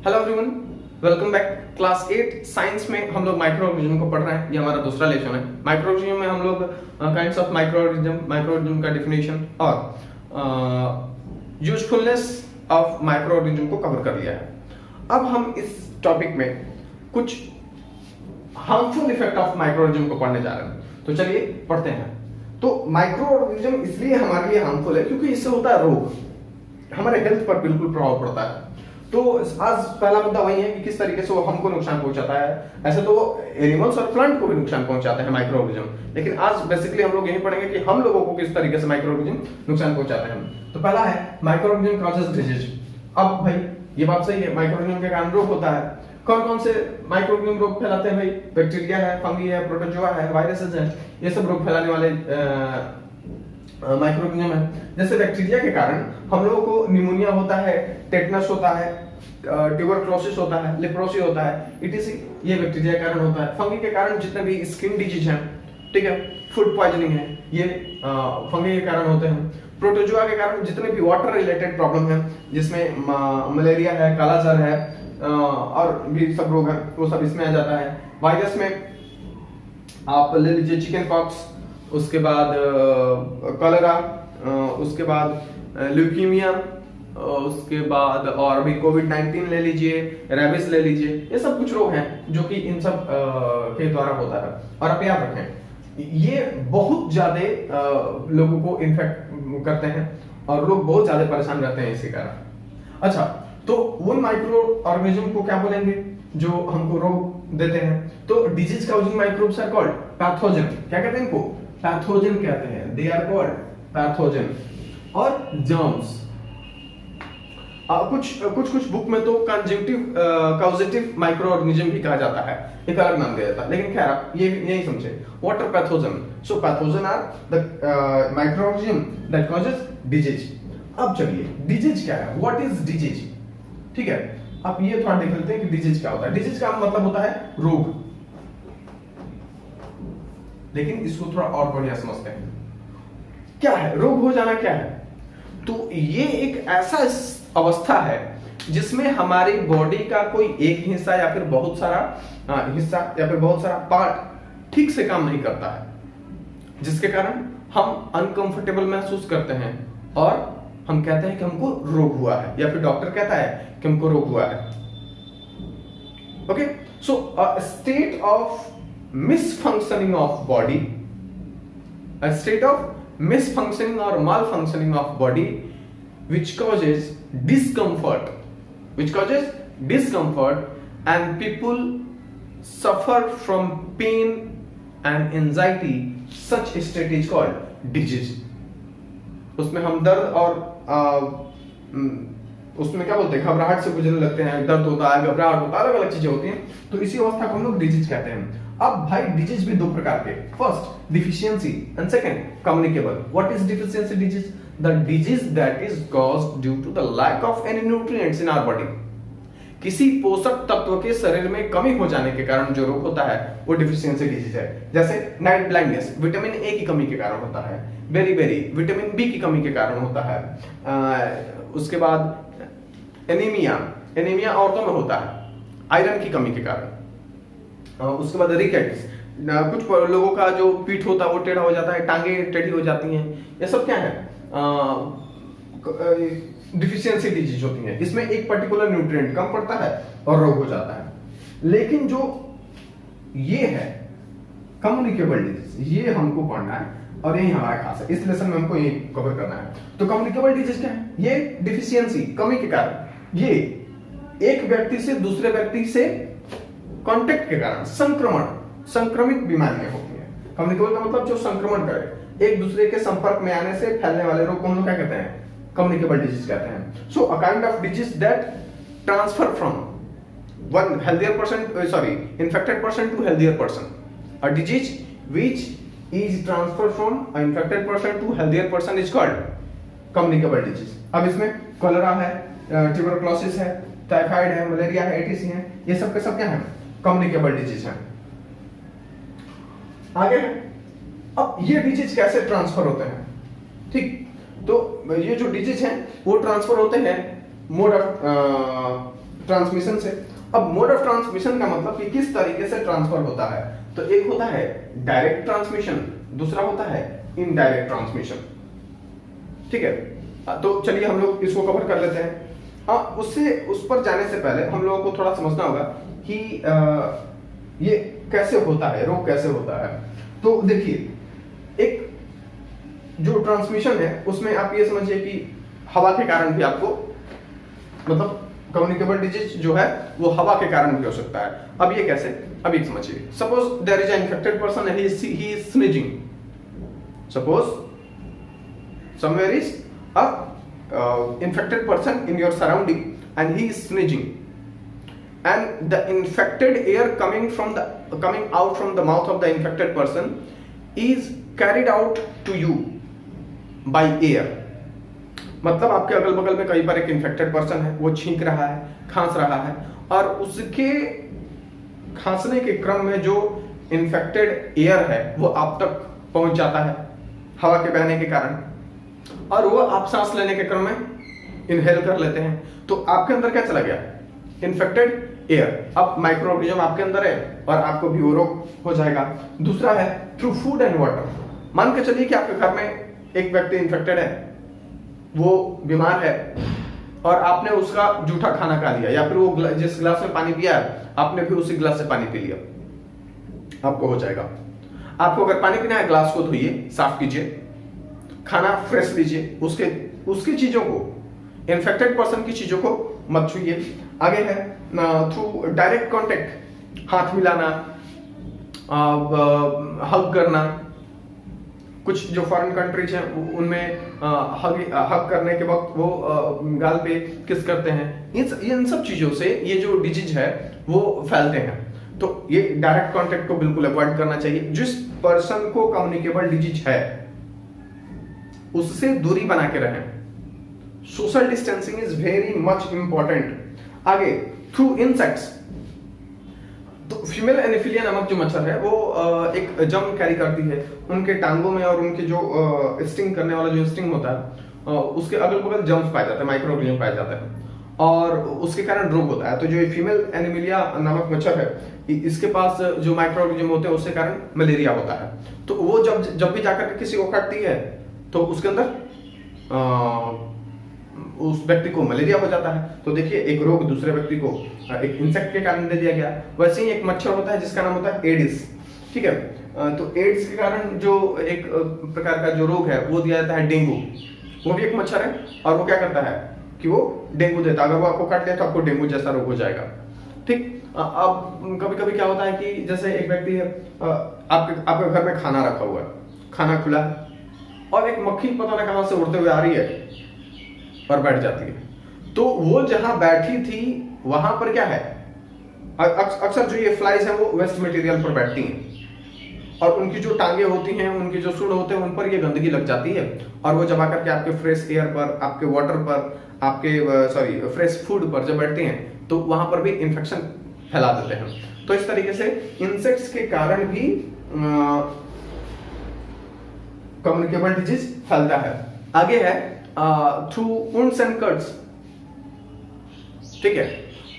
Hello everyone, welcome back. Class 8 science में हम लोग माइक्रो ऑर्गेनिज्म को पढ़ रहे हैं। ये हमारा दूसरा लेसन है। माइक्रो ऑर्गेनिज्म में हम लोग काइंड्स ऑफ माइक्रो ऑर्गेनिज्म का डेफिनेशन और यूजफुलनेस ऑफ माइक्रो ऑर्गेनिज्म को कवर कर लिया है। अब हम इस टॉपिक में कुछ harmful effect of micro organism को पढ़ने जा रहे हैं। तो चलिए पढ़ते हैं। तो माइक्रो ऑर्गेनिज्म इसलिए हमारे लिए हार्मफुल है क्योंकि इससे होता है रोग, हमारे हेल्थ पर बिल्कुल प्रभाव पड़ता है। तो आज पहला मुद्दा वही है कि किस तरीके से वो हमको नुकसान पहुंचाता है। ऐसे तो एनिमल्स और प्लांट को भी नुकसान पहुंचाते हैं माइक्रो ऑर्गेनिज्म, लेकिन आज बेसिकली हम लोग यही पढ़ेंगे कि हम लोगों को किस तरीके से माइक्रो ऑर्गेनिज्म नुकसान पहुंचाते हैं। तो पहला है माइक्रो ऑर्गेनिज्म कॉजेस डिजीज। अब भाई ये बात सही है, माइक्रो ऑर्गेनिज्म के कारण रोग होता है। कौन कौन से माइक्रो ऑर्गेनिज्म रोग फैलाते हैं भाई? बैक्टीरिया है, फंगी है, प्रोटोजोआ है, वायरसेस हैं। ये सब रोग फैलाने वाले माइक्रो ऑर्गेनिज्म है। जैसे बैक्टीरिया के कारण हम लोगों को निमोनिया होता है, टेटनस होता है, ट्यूबरक्लोसिस होता है, लेप्रोसी होता है, इटीसी। ये बैक्टीरिया के कारण होता है। फंगी के कारण जितने भी स्किन डिजीज हैं, ठीक है, फूड पॉइजनिंग है, ये फंगी के कारण होते हैं। प्रोटोजोआ के कारण जितने भी वाटर रिलेटेड प्रॉब्लम है, जिसमें मलेरिया है, काला जर है और भी सब रोग हैं, वो सब इसमें आ जाता है। वायरस में आप ले लीजिए चिकन पॉक्स, उसके बाद कॉलेरा, उसके बाद ल्यूकीमिया, उसके बाद और भी कोविड-19 ले लीजिए, रेबिस ले लीजिए। ये सब कुछ रोग हैं जो कि इन सब के द्वारा होता है। और आप याद रखें, ये बहुत ज्यादा लोगों को इन्फेक्ट करते हैं और लोग बहुत ज्यादा परेशान रहते हैं इसी कारण। अच्छा, तो उन माइक्रो ऑर्गेनिज्म को क्या बोलेंगे जो हमको रोग देते हैं? तो disease causing microbes are called pathogen. क्या कहते हैं इनको? पैथोजन कहते हैं। They are called pathogen. और जर्म्स, कुछ बुक में तो कंजंक्टिव काउजेटिव माइक्रो ऑर्गेनिज्म भी कहा जाता है, एक अलग नाम दिया जाता है। लेकिन खैर आप ये नहीं समझे। What are pathogen? So pathogen are the micro organism that causes disease. अब चलिए, डिजीज क्या है? What is disease? ठीक है, आप ये थोड़ा देख लेते हैं कि डिजीज क्या होता है। डिजीज का मतलब होता है रोग, लेकिन इसको थोड़ा और बढ़िया समझते हैं। क्या है रोग? हो जाना क्या है? तो ये एक ऐसा अवस्था है जिसमें हमारी बॉडी का कोई एक हिस्सा या फिर बहुत सारा पार्ट ठीक से काम नहीं करता है, जिसके कारण हम अनकंफर्टेबल महसूस करते हैं और हम कहते हैं कि हमको रोग हुआ है, या फिर डॉक्टर कहता है कि हमको रोग हुआ है। Okay, so a state of misfunctioning of body, a state of misfunctioning or malfunctioning of body which causes discomfort and people suffer from pain and anxiety. Such state is called disease. उसमें हम दर्द और उसमें क्या बोलते हैं, घबराहट से गुजरने लगते हैं। दर्द होता है, घबराहट होता है, अलग अलग चीजें होती हैं। तो इसी अवस्था को हम लोग डिजीज कहते हैं। अब भाई डिजीज भी दो प्रकार के, first deficiency and second communicable. What is deficiency disease? The disease that is caused due to the lack of any nutrients in our body. किसी पोषक तत्व के शरीर में कमी हो जाने के कारण जो रोग होता है वो डिफिशियंसी डिजीज है। जैसे नाइट ब्लाइंडनेस विटामिन ए की कमी के कारण होता है, बेरी विटामिन बी की कमी के कारण होता है। उसके बाद एनीमिया औरतों में होता है आयरन की कमी के कारण। उसके बाद रिकेट्स, कुछ लोगों का जो पीठ होता है वो टेढ़ा हो जाता है, टांगे टेढ़ी हो जाती हैं। ये सब क्या है? डिफिशियंसी डिजीज होती है। इसमें एक पर्टिकुलर न्यूट्रिएंट कम पड़ता है और रोग हो जाता है। लेकिन जो ये है कम्युनिकेबल डिजीज, ये हमको पढ़ना है और यही हमारा खास है। इस लेसन में हमको ये कवर करना है। तो कम्युनिकेबल डिजीज क्या है? ये डिफिशियंसी, कमी के कारण, ये एक व्यक्ति से दूसरे व्यक्ति से कांटेक्ट के कारण संक्रमित बीमारियां होती है। कम्युनिकेबल का मतलब जो संक्रमण करे, एक दूसरे के संपर्क में आने से फैलने वाले रोग को हम लोग क्या कहते हैं? कम्युनिकेबल डिजीज कहते हैं। So a kind of disease that transfer from one healthier person, infected person to healthier person. A disease which is transferred from an infected person to healthier person is called communicable disease. अब इसमें cholera है, tuberculosis है, typhoid है, malaria है, ATC है, ये सब के सब क्या है? कम्युनिकेबल डिजीज है। आगे अब ये डिजीज कैसे ट्रांसफर होते हैं? ठीक, तो ये जो डिजीज हैं वो ट्रांसफर होते हैं मोड ऑफ ट्रांसमिशन से। अब मोड ऑफ ट्रांसमिशन का मतलब कि किस तरीके से ट्रांसफर होता है। तो एक होता है डायरेक्ट ट्रांसमिशन, दूसरा होता है इनडायरेक्ट ट्रांसमिशन। ठीक है, तो चलिए हम लोग इसको कवर कर लेते हैं। हाँ, उस पर जाने से पहले हम लोगों को थोड़ा समझना होगा कि ये कैसे होता है, रोग कैसे होता है। तो देखिए, एक जो ट्रांसमिशन है उसमें आप ये समझिए कि हवा के कारण भी आपको, मतलब कम्युनिकेबल डिजीज जो है वो हवा के कारण भी हो सकता है। अब ये कैसे, अब ये समझिए। Suppose there is a infected person, he is sneezing. Suppose somewhere is a infected person in your surrounding and he is sneezing, and the infected air coming out from the mouth of the infected person is carried out to you by air। मतलब आपके अगल बगल में कहीं पर एक infected person है, वो छींक रहा है, खांस रहा है, और उसके खांसने के क्रम में जो इन्फेक्टेड एयर है वो आप तक पहुंच जाता है हवा के बहने के कारण, और वो आप सांस लेने के क्रम में इनहेल कर लेते हैं। तो आपके अंदर क्या चला गया, इन्फेक्टेड एयर। अब माइक्रो ऑर्गेनिज्म आपके अंदर है और आपको भी वो रोग हो जाएगा। दूसरा है थ्रू फूड एंड वाटर। मान के चलिए कि आपके घर में एक व्यक्ति इन्फेक्टेड है, वो बीमार है, और आपने उसका जूठा खाना खा लिया, या फिर वो जिस गिलास में पानी पिया है आपने भी उसी गिलास से पानी पी लिया, आपको हो जाएगा। आपको अगर पानी पीना है, गिलास को धोइए, साफ कीजिए, खाना फ्रेश लीजिए, उसकी चीजों को, इन्फेक्टेड पर्सन की चीजों को मत छूइए। आगे है थ्रू डायरेक्ट कांटेक्ट, हाथ मिलाना, हग करना। कुछ जो फॉरेन कंट्रीज हैं उनमें हग करने के वक्त वो गाल पे किस करते हैं। इन सब चीजों से ये जो डिजीज है वो फैलते हैं। तो ये डायरेक्ट कांटेक्ट को बिल्कुल अवॉइड करना चाहिए। जिस पर्सन को कम्युनिकेबल डिजीज है उससे दूरी बना के रहें। Social distancing is very much important. आगे थ्रू इंसेक्ट्स, तो फीमेल एनेफिलिया नामक जो मच्छर है वो एक जम कैरी करती है उनके टांगों में, और उनके जो स्टिंग करने वाला जो स्टिंग होता है उसके अगल बगल जम्स पाए जाते हैं, माइक्रो ऑर्गेनिज्म पाए जाते हैं, और उसके कारण रोग होता है। तो जो फीमेल एनेमिलिया नामक मच्छर है, इसके पास जो माइक्रो ऑर्गेनिज्म होते हैं उसके कारण मलेरिया होता है। तो वो जब भी जाकर के किसी को काटती है तो उसके अंदर उस व्यक्ति को मलेरिया हो जाता है। तो देखिए, एक रोग दूसरे व्यक्ति को एक इंसेक्ट के कारण दे दिया गया। वैसे ही एक मच्छर होता है जिसका नाम होता है एडिस। ठीक है, तो एड्स के कारण जो एक प्रकार का जो रोग है वो दिया जाता है डेंगू। वो भी एक मच्छर है और वो क्या करता है कि वो डेंगू देता है। अगर वो आपको काट लिया तो आपको डेंगू जैसा रोग हो जाएगा। ठीक, अब कभी कभी क्या होता है कि जैसे एक व्यक्ति है, आपके घर में खाना रखा हुआ है, खाना खुला है, और एक मक्खी पता ना कहां से उड़ते हुए आ रही है और बैठ जाती है। तो वो जहां बैठी थी वहां पर क्या है, अक्सर जो ये फ्लाइज हैं वो वेस्ट मटेरियल पर बैठती हैं, और उनकी जो टांगे होती हैं, उनके जो सूंड होते हैं, उन पर ये गंदगी लग जाती है, और वो जब आकर के आपके फ्रेश एयर पर, आपके वाटर पर, आपके फ्रेश फूड पर जब बैठते हैं तो वहां पर भी इंफेक्शन फैला देते हैं। तो इस तरीके से इंसेक्ट्स के कारण भी कम्युनिकेबल डिजीज फैलता है। आगे है थ्रू वुंड्स एंड कट्स। ठीक है,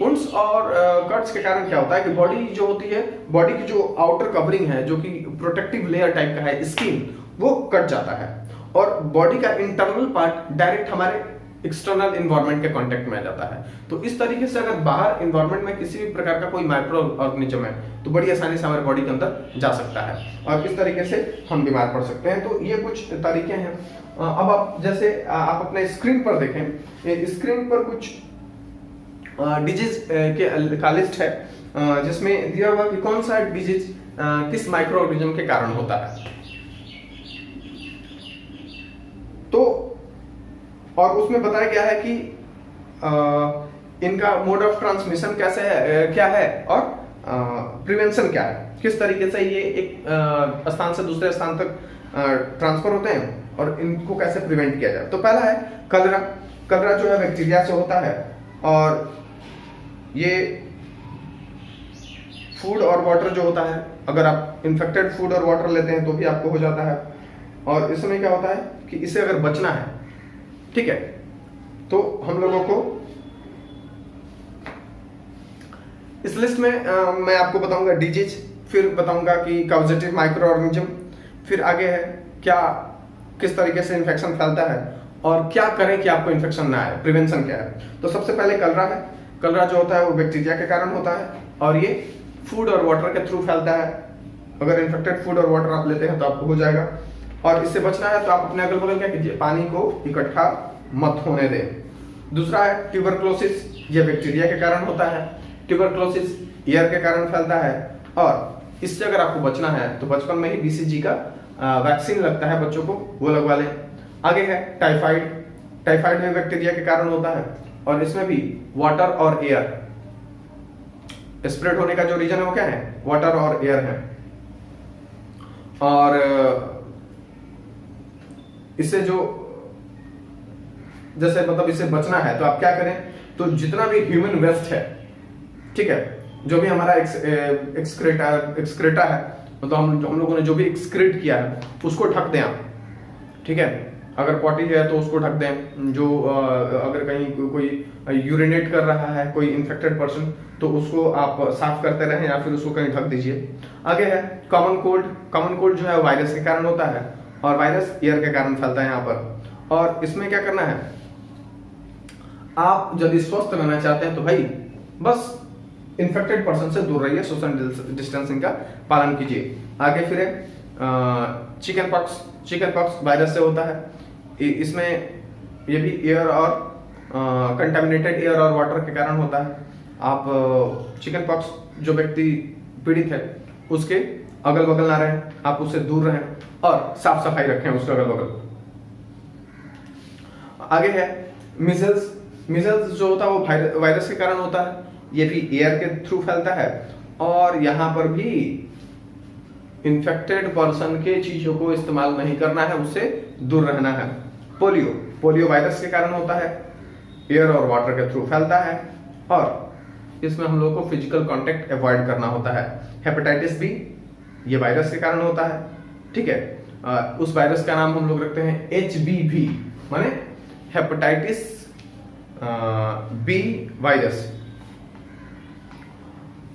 वुंड्स और कट्स के कारण क्या होता है कि बॉडी जो होती है, बॉडी की जो आउटर कवरिंग है, जो कि प्रोटेक्टिव लेयर टाइप का है, स्किन, वो कट जाता है, और बॉडी का इंटरनल पार्ट डायरेक्ट हमारे एक्सटर्नल एनवायरनमेंट के कांटेक्ट में आ जाता है। तो इस तरीके से अगर बाहर एनवायरनमेंट में किसी भी प्रकार का कोई माइक्रो ऑर्गेनिज्म है तो बड़ी आसानी से हमारे बॉडी के अंदर जा सकता है, और इस तरीके से हम बीमार पड़ सकते हैं। तो ये कुछ तरीके हैं। अब आप जैसे आप अपने स्क्रीन पर देखें, स्क्रीन पर कुछ डिजीज का लिस्ट है, जिसमें दिया हुआ कि कौन सा डिजीज किस माइक्रो ऑर्गेनिज्म के कारण होता है। तो और उसमें बताया गया है कि इनका मोड ऑफ ट्रांसमिशन कैसे है, क्या है, और प्रिवेंशन क्या है, किस तरीके से ये एक स्थान से दूसरे स्थान तक ट्रांसफर होते हैं, और इनको कैसे प्रिवेंट किया जाए। तो पहला है कलरा। कलरा जो है बैक्टीरिया से होता है, और ये फूड और वाटर जो होता है, अगर आप इन्फेक्टेड फूड और वाटर लेते हैं तो भी आपको हो जाता है। और इसमें क्या होता है कि इसे अगर बचना है, ठीक है, तो हम लोगों को इस लिस्ट में मैं आपको बताऊंगा डिजीज, फिर बताऊंगा कि कॉजेटिव माइक्रो ऑर्गेनिज्म, फिर आगे है क्या किस तरीके से इन्फेक्शन फैलता है और क्या करें कि आपको इन्फेक्शन ना आए, प्रिवेंशन क्या है। तो सबसे पहले कलरा है। कलरा जो होता है वो बैक्टीरिया के कारण होता है और ये फूड और वाटर के थ्रू फैलता है। अगर इन्फेक्टेड फूड और वाटर आप लेते हैं तो आपको हो जाएगा, और इससे बचना है तो आप अपने अगल बगल क्या कीजिए, पानी को इकट्ठा मत होने दें। दूसरा है ट्यूबरक्लोसिस, ये बैक्टीरिया के कारण होता है। ट्यूबरक्लोसिस एयर के कारण फैलता है और इससे अगर आपको बचना है तो बचपन में ही BCG का वैक्सीन लगता है बच्चों को, वो लगवा लें। आगे है टाइफाइड। टाइफाइड में बैक्टीरिया के कारण होता है और इसमें भी वाटर और एयर स्प्रेड होने का जो रीजन है वो क्या है, वाटर और एयर है। और इससे जो जैसे मतलब इससे बचना है तो आप क्या करें, तो जितना भी ह्यूमन वेस्ट है, ठीक है, जो भी हमारा एक्सक्रेटा है, मतलब हम लोगों ने जो भी एक्सक्रीट किया है उसको ढक दें आप, ठीक है। अगर पॉटी है तो उसको ढक दें। जो अगर कहीं कोई यूरिनेट कर रहा है कोई इन्फेक्टेड पर्सन तो उसको आप साफ करते रहें या फिर उसको कहीं ढक दीजिए। आगे है कॉमन कोल्ड। कॉमन कोल्ड जो है वायरस के कारण होता है और वायरस एयर के कारण फैलता है यहाँ पर। और इसमें क्या करना है, आप यदि स्वस्थ रहना चाहते हैं तो भाई बस इन्फेक्टेड पर्सन से दूर रहिए, सोशल डिस्टेंसिंग का पालन कीजिए। आगे फिर chicken pox. Chicken pox virus से होता है। इसमें ये भी एयर और कंटामिनेटेड एयर और वाटर के कारण होता है। आप चिकन पॉक्स जो व्यक्ति पीड़ित है उसके अगल बगल ना रहें, आप उससे दूर रहें और साफ सफाई रखें उसके अगल बगल। आगे है मिजल्स। मिजल्स जो होता है वो वायरस के कारण होता है, ये भी एयर के थ्रू फैलता है और यहां पर भी इन्फेक्टेड पर्सन के चीजों को इस्तेमाल नहीं करना है, उससे दूर रहना है। पोलियो। पोलियो वायरस के कारण होता है, एयर और वाटर के थ्रू फैलता है और इसमें हम लोग को फिजिकल कांटेक्ट अवॉइड करना होता है। हेपेटाइटिस बी, ये वायरस के कारण होता है, ठीक है। उस वायरस का नाम हम लोग रखते हैं HBV, माने हेपेटाइटिस बी वायरस।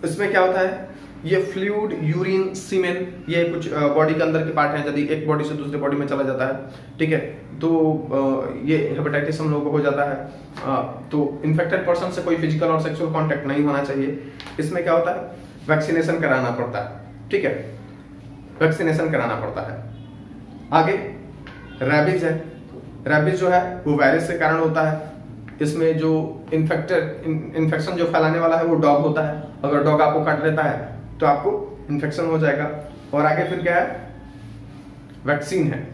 इसमें क्या होता है, ये फ्लूइड, यूरिन, सीमेन, ये कुछ बॉडी के अंदर के पार्ट हैं, यदि एक बॉडी से दूसरे बॉडी में चला जाता है, ठीक है, तो ये हेपेटाइटिस हम लोगों को हो जाता है। तो इन्फेक्टेड पर्सन से कोई फिजिकल और सेक्सुअल कांटेक्ट नहीं होना चाहिए। इसमें क्या होता है, वैक्सीनेशन कराना पड़ता है, ठीक है, वैक्सीनेशन कराना पड़ता है। आगे रैबिज है। रैबिज जो है वो वायरस के कारण होता है। इसमें जो इन्फेक्शन जो फैलाने वाला है वो डॉग होता है। अगर डॉग आपको काट लेता है तो आपको इन्फेक्शन हो जाएगा। और आगे फिर क्या है, वैक्सीन है।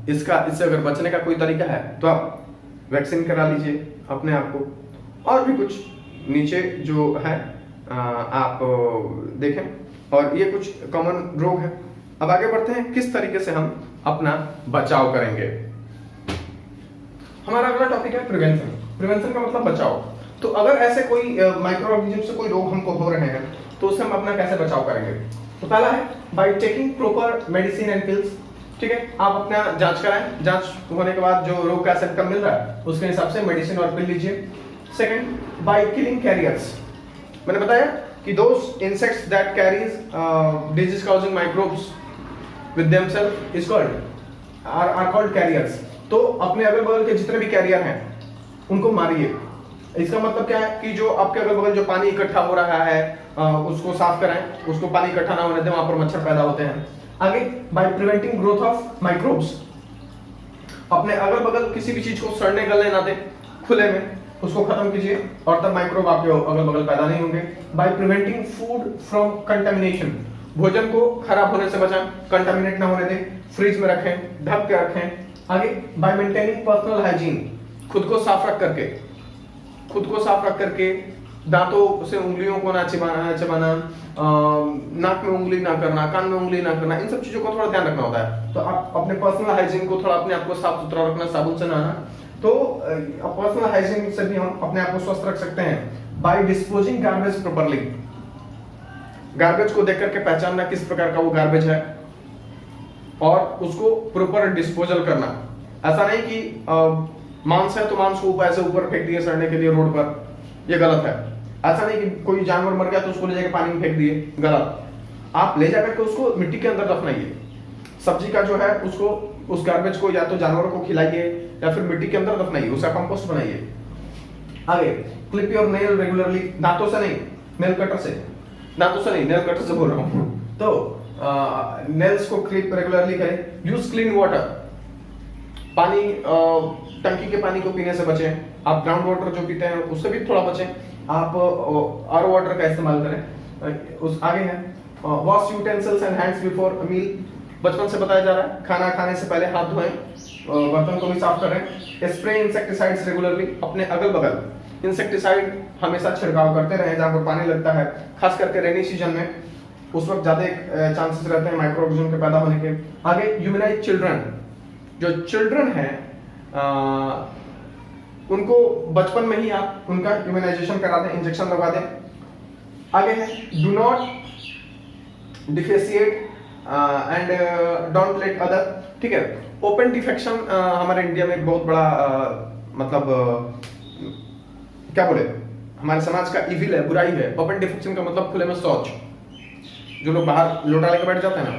इससे अगर बचने का कोई तरीका है तो आप वैक्सीन करा लीजिए अपने आप को। और भी कुछ नीचे जो है आप देखें, और ये कुछ कॉमन रोग है। अब आगे बढ़ते हैं किस तरीके से हम अपना बचाव करेंगे। हमारा अगला टॉपिक है प्रिवेंशन। प्रिवेंशन का मतलब बचाव। तो अगर ऐसे कोई माइक्रो ऑर्गेनिज्म से कोई रोग हमको हो रहे हैं तो उससे हम अपना कैसे बचाव करेंगे। तो पहला है by taking proper medicine and pills, ठीक है, आप अपना जांच कराएं। जांच होने के बाद जो रोग का सिम्टम मिल रहा है उसके हिसाब से मेडिसिन और पिल लीजिए। Second, by killing carriers. मैंने बताया कि those insects that carries disease causing microbes with themself is called are called carriers. तो अपने अगल बगल के जितने भी कैरियर हैं उनको मारिए। इसका मतलब क्या है कि जो आपके अगल बगल जो पानी इकट्ठा हो रहा है उसको साफ कराएं, उसको पानी इकट्ठा ना होने दें, वहां पर मच्छर पैदा होते हैं। आगे by preventing growth of microbes. अपने अगल बगल किसी भी चीज को सड़ने गलने ना दें, खुले में उसको खत्म कीजिए और तब माइक्रोब आपके अगल बगल पैदा नहीं होंगे। By preventing food from contamination. भोजन को खराब होने से बचाएं, कंटामिनेट ना होने दें, फ्रिज में रखें, ढक के रखें। आगे बाय मेंटेनिंग पर्सनल हाइजीन। खुद को साफ रख करके दांतों से उंगलियों को ना चबाना, नाक में उंगली ना करना, कान में उंगली ना करना, इन सब चीजों का थोड़ा ध्यान रखना होता है। तो आप अपने पर्सनल हाइजीन को थोड़ा अपने आप को साफ सुथरा रखना, साबुन से नहाना। तो पर्सनल हाइजीन से भी हम अपने आप को स्वस्थ रख सकते हैं। By disposing garbage properly. Garbage को देख करके पहचानना किस प्रकार का वो गार्बेज है और उसको प्रॉपर डिस्पोजल करना। ऐसा नहीं कि मांस है तो मांस को ऐसे ऊपर फेंक दिए सड़ने के लिए रोड पर, ये गलत है। ऐसा नहीं कि कोई जानवर मर गया तो उसको ले जाकर पानी में फेंक दिए, गलत। आप ले जाकर के उसको मिट्टी के अंदर दफनाइए। सब्जी का जो है उसको, उस गार्बेज को या तो जानवरों को खिलाइए या फिर मिट्टी के अंदर दफनाइए, उसका कंपोस्ट बनाइए। आगे, क्लिप योर नेल रेगुलरली, दांतों से नहीं, नेल कटर से, दांतों से नहीं, नेल कटर से बोल रहा हूँ। तो नेल्स को क्लिप रेगुलरली करें। यूज क्लीन वाटर, पानी टंकी के पानी को पीने से बचें। आप ग्राउंड वाटर जो पीते हैं उससे भी थोड़ा बचें। आप आरओ वाटर का इस्तेमाल करें। उस आगे है wash utensils and hands before meal, बचपन से बताया जा रहा है, खाना खाने से पहले हाथ धोएं, बर्तन को भी साफ करें। स्प्रे इंसेक्टिसाइड्स रेगुलरली, अपने अगल बगल इंसेक्टिसाइड हमेशा छिड़काव करते रहें जहां पर पानी लगता है, खास करके रेनी सीजन में, उस वक्त ज्यादा चांसेस रहते हैं माइक्रो ऑर्गेनिज्म के पैदा होने के। आगे, ह्यूमनाइज चिल्ड्रन, जो चिल्ड्रन है उनको बचपन में ही आप उनका ह्यूमनाइजेशन करा दें, इंजेक्शन लगा दें। आगे है, do not defecate and don't let other, ठीक है। ओपन डिफेक्शन हमारे इंडिया में एक बहुत बड़ा क्या बोले, हमारे समाज का इविल है, बुराई है। ओपन डिफेक्शन का मतलब खुले में शौच, जो लोग बाहर लोटा लेके बैठ जाते हैं ना,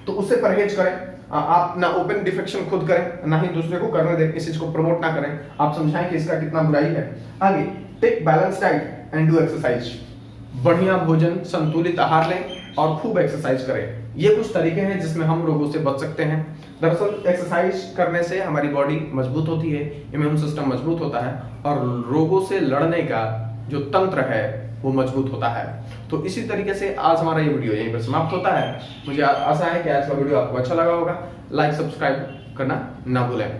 तो उससे परहेज करें। आप ना ओपन डिफेक्शन खुद करें, ना ही दूसरे को करने दें, इस चीज को प्रमोट ना करें। आप समझाएं कि इसका कितना बुराई है। आगे, take balance diet and do exercise, बढ़िया भोजन, संतुलित आहार लें और खूब एक्सरसाइज करें। ये कुछ तरीके हैं जिसमें हम रोगों से बच सकते हैं। दरअसल एक्सरसाइज करने से हमारी बॉडी मजबूत होती है, इम्यून सिस्टम मजबूत होता है और रोगों से लड़ने का जो तंत्र है वो मजबूत होता है। तो इसी तरीके से आज हमारा ये वीडियो यहीं पर समाप्त होता है। मुझे आशा है कि आज का वीडियो आपको अच्छा लगा होगा। लाइक सब्सक्राइब करना ना भूलें।